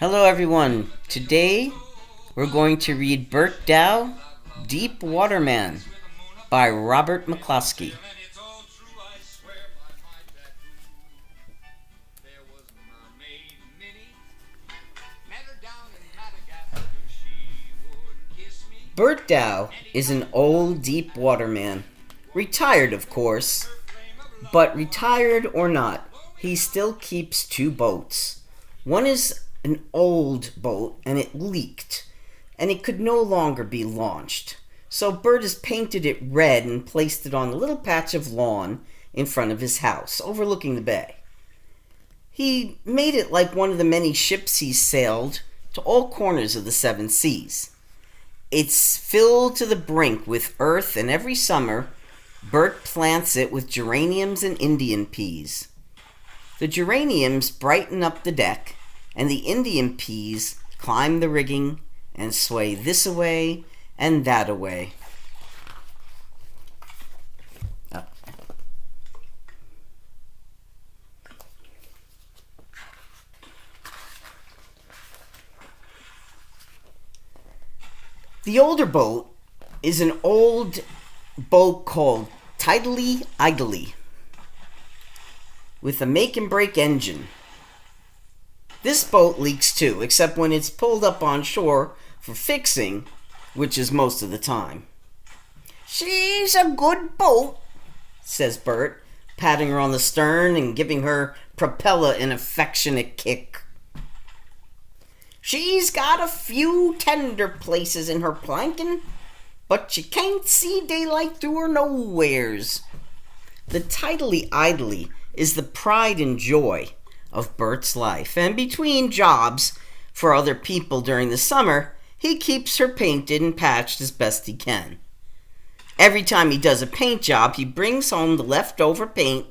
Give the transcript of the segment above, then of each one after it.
Hello everyone. Today we're going to read Burt Dow Deep-Water Man by Robert McCloskey. Burt Dow is an old deep water man. Retired, of course. But retired or not, he still keeps two boats. One is an old boat and it leaked, and it could no longer be launched. So Burt has painted it red and placed it on a little patch of lawn in front of his house, overlooking the bay. He made it like one of the many ships he's sailed to all corners of the seven seas. It's filled to the brink with earth, and every summer Burt plants it with geraniums and Indian peas. The geraniums brighten up the deck, and the Indian peas climb the rigging and sway this away and that away. Oh. The older boat is an old boat called Tidally Idly with a make and break engine. This boat leaks too, except when it's pulled up on shore for fixing, which is most of the time. "She's a good boat," says Burt, patting her on the stern and giving her propeller an affectionate kick. "She's got a few tender places in her planking, but you can't see daylight through her nowheres." The Tidally Idly is the pride and joy of Burt's life, and between jobs for other people during the summer, he keeps her painted and patched as best he can. Every time he does a paint job, he brings home the leftover paint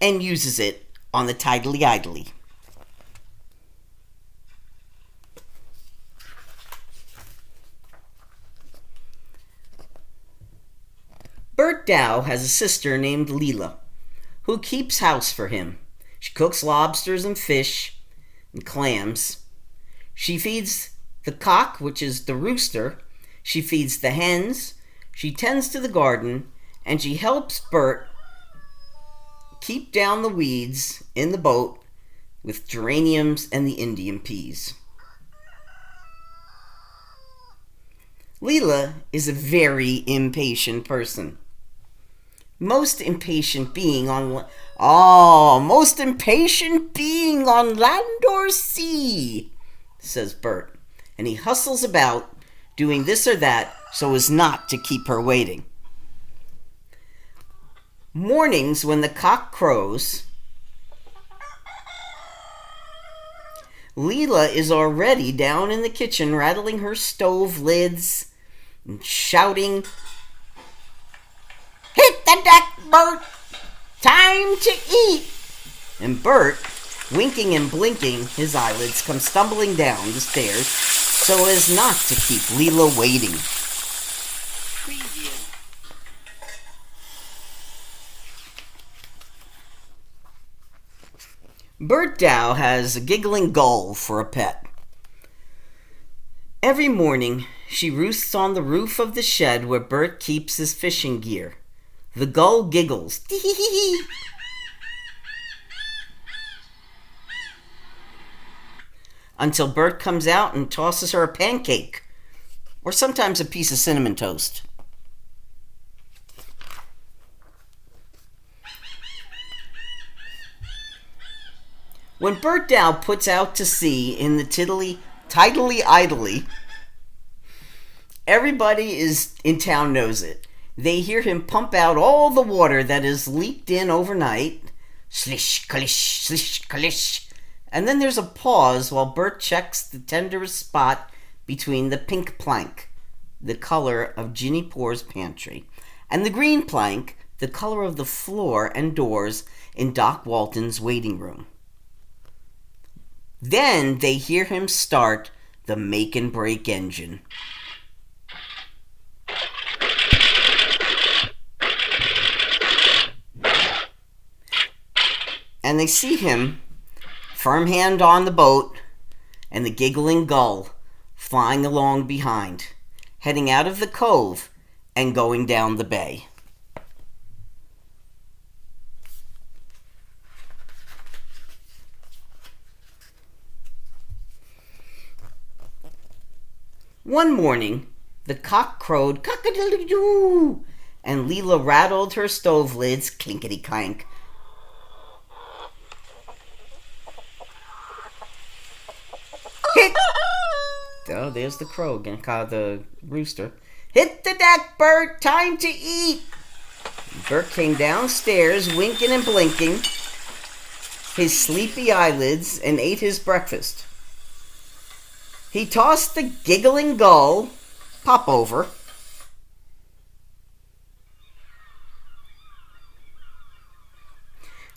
and uses it on the Tidally Idly. Burt Dow has a sister named Leela, who keeps house for him. She cooks lobsters and fish and clams. She feeds the cock, which is the rooster. She feeds the hens. She tends to the garden, and she helps Burt keep down the weeds in the boat with geraniums and the Indian peas. Leela is a very impatient person. Most impatient being on land or sea, says Burt, and he hustles about doing this or that so as not to keep her waiting. Mornings when the cock crows, Leela is already down in the kitchen rattling her stove lids and shouting, "Hit the deck, Burt! Time to eat!" And Burt, winking and blinking his eyelids, comes stumbling down the stairs so as not to keep Leela waiting. Preview. Burt Dow has a giggling gull for a pet. Every morning, she roosts on the roof of the shed where Burt keeps his fishing gear. The gull giggles, tee-hee-hee-hee, until Burt comes out and tosses her a pancake, or sometimes a piece of cinnamon toast. When Burt Dow puts out to sea in the Tidally Idly, everybody in town knows it. They hear him pump out all the water that is leaked in overnight. Slish, kalish, slish, kalish. And then there's a pause while Burt checks the tenderest spot between the pink plank, the color of Ginny Poor's pantry, and the green plank, the color of the floor and doors in Doc Walton's waiting room. Then they hear him start the make and break engine. And they see him, firm hand on the boat, and the giggling gull flying along behind, heading out of the cove and going down the bay. One morning, the cock crowed cock-a-doodle-doo, and Leela rattled her stove lids clinkety-clank. Hit! Oh, there's the crow again, the rooster. Hit the deck, Burt! Time to eat! Burt came downstairs, winking and blinking his sleepy eyelids, and ate his breakfast. He tossed the giggling gull pop over,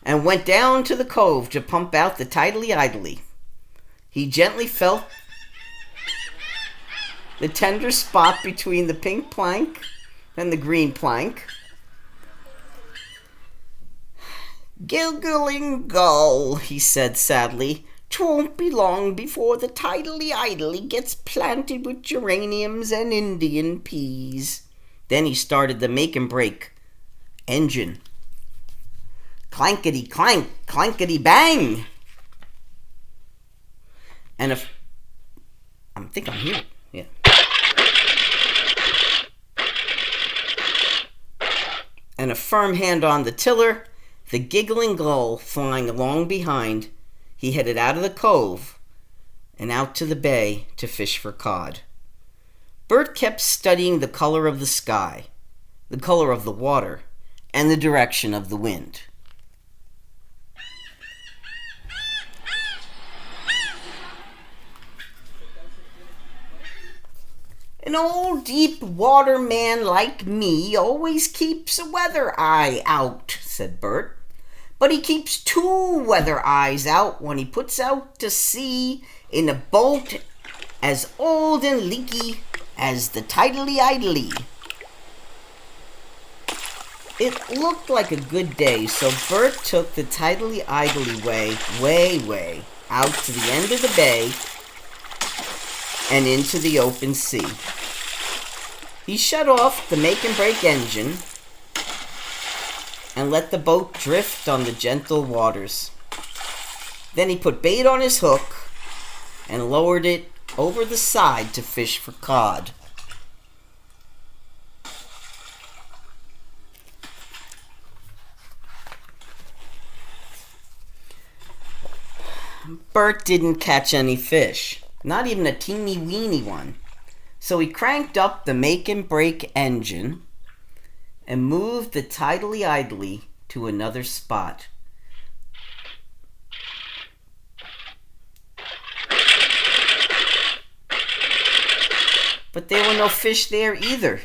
and went down to the cove to pump out the tidily-idly. He gently felt the tender spot between the pink plank and the green plank. Giggling gull, he said sadly, "'twon't be long before the tidily-idly gets planted with geraniums and Indian peas." Then he started the make-and-break engine. Clankety-clank, clankety-bang. And I think I'm here. Yeah. And a firm hand on the tiller, the giggling gull flying along behind, he headed out of the cove and out to the bay to fish for cod. Burt kept studying the color of the sky, the color of the water, and the direction of the wind. An old deep-water man like me always keeps a weather eye out, said Burt. But he keeps two weather eyes out when he puts out to sea in a boat as old and leaky as the tidily-idly. It looked like a good day, so Burt took the tidily-idly way out to the end of the bay and into the open sea. He shut off the make-and-break engine and let the boat drift on the gentle waters. Then he put bait on his hook and lowered it over the side to fish for cod. Burt didn't catch any fish, not even a teeny-weeny one. So he cranked up the make-and-break engine and moved the tidily-idly to another spot. But there were no fish there either.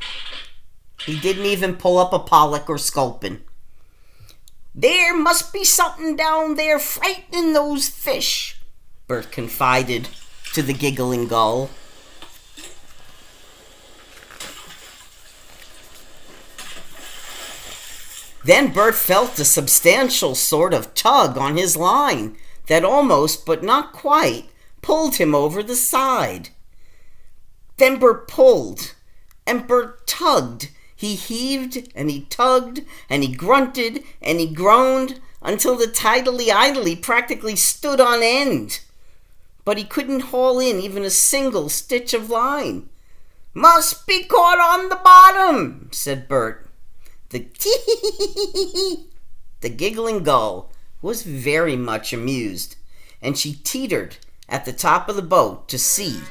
He didn't even pull up a pollock or sculpin. "There must be something down there frightening those fish," Burt confided to the giggling gull. Then Burt felt a substantial sort of tug on his line that almost, but not quite, pulled him over the side. Then Burt pulled, and Burt tugged. He heaved, and he tugged, and he grunted, and he groaned, until the tidily-idly practically stood on end. But he couldn't haul in even a single stitch of line. "Must be caught on the bottom," said Burt. The giggling gull was very much amused, and she teetered at the top of the boat to see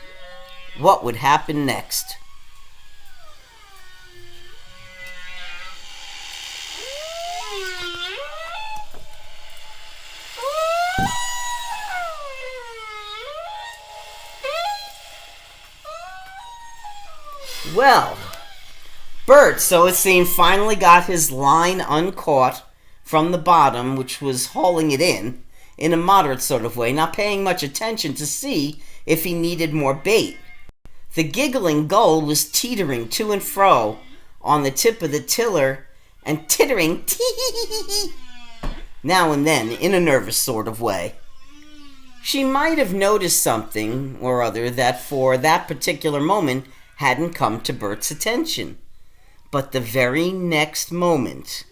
what would happen next. Well, Burt, so it seemed, finally got his line uncaught from the bottom, which was hauling it in a moderate sort of way, not paying much attention to see if he needed more bait. The giggling gull was teetering to and fro on the tip of the tiller and tittering tee now and then in a nervous sort of way. She might have noticed something or other that for that particular moment hadn't come to Burt's attention. But the very next moment,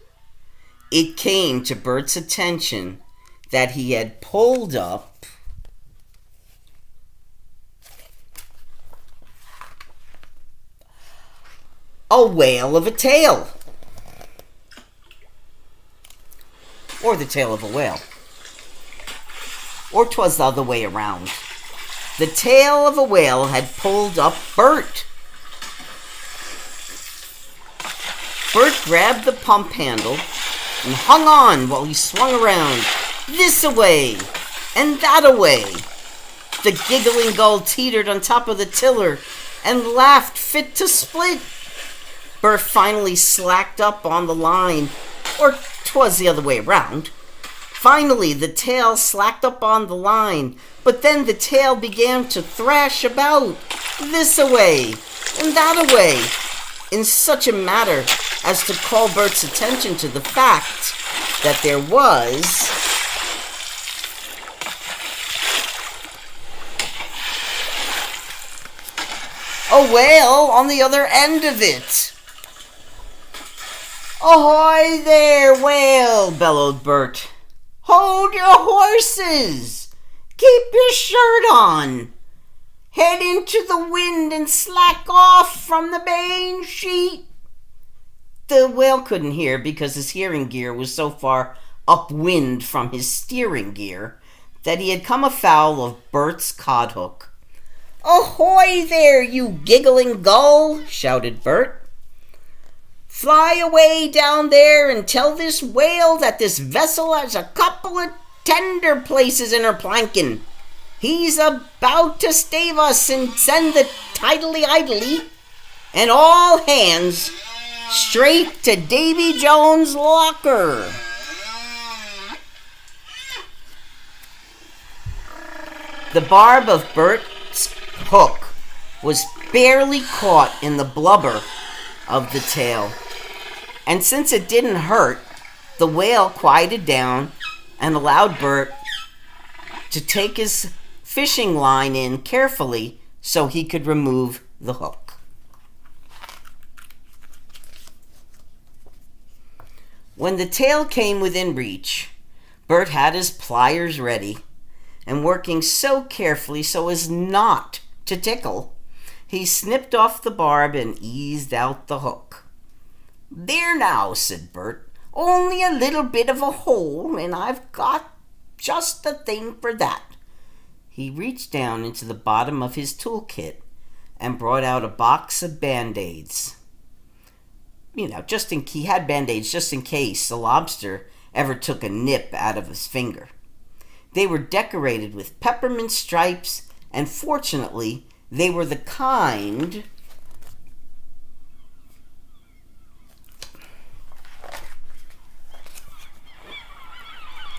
it came to Burt's attention that he had pulled up a whale of a tail. Or the tail of a whale. Or 'twas the other way around. The tail of a whale had pulled up Burt. Burt grabbed the pump handle and hung on while he swung around, this away and that away. The giggling gull teetered on top of the tiller and laughed fit to split. Burt finally slacked up on the line, or 'twas the other way around. Finally, the tail slacked up on the line, but then the tail began to thrash about, this away and that away, in such a manner as to call Burt's attention to the fact that there was a whale on the other end of it. "Ahoy there, whale!" bellowed Burt. "Hold your horses! Keep your shirt on! Head into the wind and slack off from the main sheet!" The whale couldn't hear because his hearing gear was so far upwind from his steering gear that he had come afoul of Burt's cod hook. "Ahoy there, you giggling gull!" shouted Burt. "Fly away down there and tell this whale that this vessel has a couple of tender places in her planking. He's about to stave us and send the tidily-idly and all hands straight to Davy Jones' locker." The barb of Burt's hook was barely caught in the blubber of the tail, and since it didn't hurt, the whale quieted down and allowed Burt to take his fishing line in carefully so he could remove the hook. When the tail came within reach, Burt had his pliers ready, and working so carefully so as not to tickle, he snipped off the barb and eased out the hook. "There now," said Burt, "only a little bit of a hole, and I've got just the thing for that." He reached down into the bottom of his toolkit and brought out a box of Band-Aids. He had Band-Aids just in case the lobster ever took a nip out of his finger. They were decorated with peppermint stripes, and fortunately, they were the kind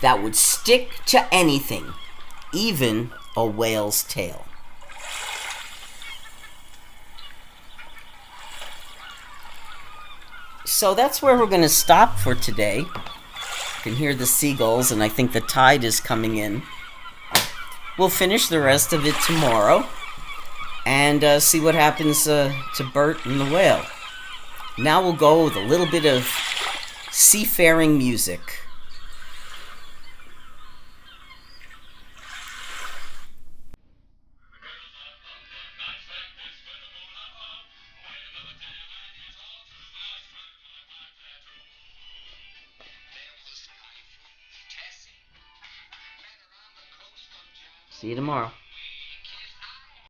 that would stick to anything, even a whale's tail. So that's where we're going to stop for today. You can hear the seagulls, and I think the tide is coming in. We'll finish the rest of it tomorrow and see what happens to Burt and the whale. Now we'll go with a little bit of seafaring music. See you tomorrow.